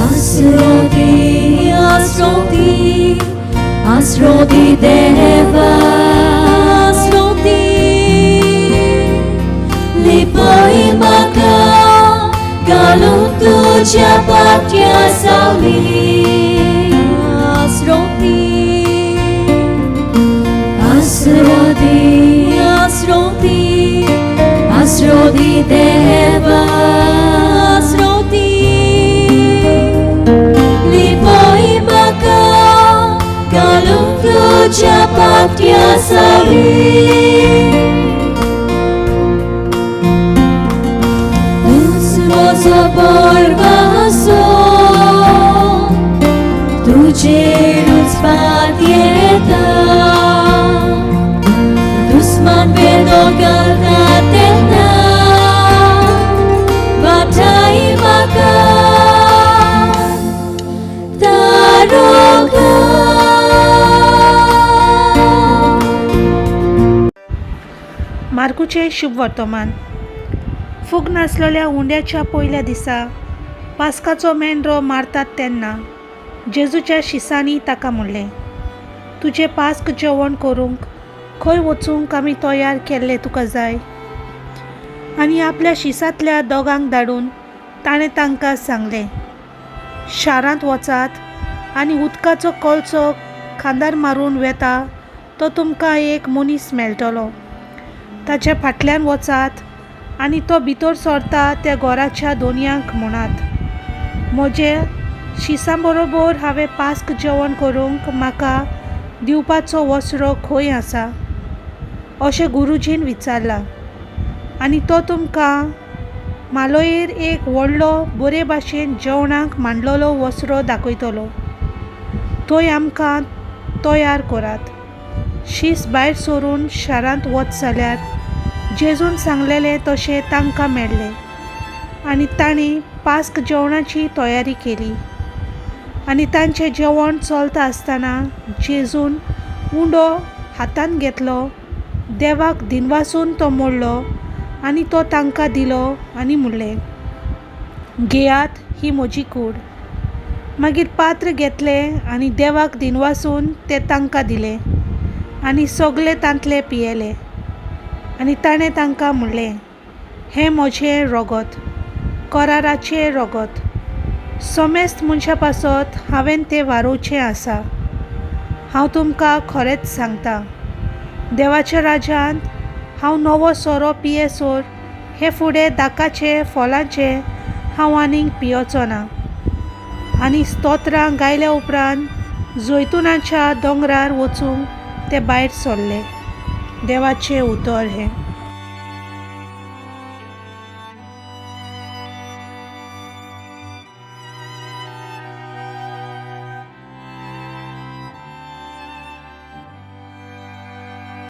Asrodi, asrodi, asrodi deva, asrodi. Lipoi maka galung tuja patya sali, asrodi, asrodi, asrodi, asrodi deva, asrodi. Lipoi maka galung tuja patya sali. Borvaso, तुझे रुस्पात येता, दुश्मन बेदोगलता तेना, batai maka taroga. मार्कूचे शुभ वर्तमान. फूग नासलेल्या उंड्याच्या पयल्या दिसा पास्काचो मेंढरो मारतात तेन्ना जेजूच्या शिसांनी ताका म्हणलें, तुजें पास्क जेवण करूंक खंय वचूंक आमी तयार केल्लें तुका जाय? आनी आपल्या शिसांतल्या दोगांक धाडून ताणें तांकां सांगलें, शारांत वचात आनी उदकाचो कळसो खांदार मारून वेता तो तुमकां एक मनीस मेळटलो. ताच्या फाटल्यान वचात आनी तो भितर सरता त्या घराच्या दोनयांक म्हणात, म्हजे शिसां बरोबर हांवें पास्क जेवण करूंक म्हाका दिवपाचो वसरो खंय आसा? अशें गुरुजीन विचारलां. आनी तो तुमकां मालोयेर एक व्हडलो बरे भाशेन जेवणाक मांडलेलो वसरो दाखयतलो. थंय आमकां तयार करात. शीस भायर सरून शारांत वच जाल्यार जेजून सांगलेलें तशें तांकां मेळ्ळें आनी तांणी पास्क जेवणाची तयारी केली. आनी तांचें जेवण चलता आसतना जेजून उंडो हातांत घेतलो, देवाक दिनवासून तो मोडलो आनी तो तांकां दिलो आनी म्हणलें, घेयात, ही म्हजी कूड. मागीर पात्र घेतलें आनी देवाक दिनवासून तें तांकां दिलें आनी सगळे तांतले पियेले. आनी ताणें तांकां म्हणलें, हें म्हजें रगत, कराराचें रगत. समेस्त मनशा पासत हांवें तें वारोवचें आसा. हांव तुमकां खरेंच सांगतां, देवाच्या राज्यांत हांव नवो सोरो पियेसोर हे फुडें दाकाचे फॉलांचें हांव आनीक पियोचो ना. आनी स्तोत्रां गायल्या उपरांत जैतुनाच्या दोंगरार वचूंक ते भायर सरले. देवाचें उतर हें.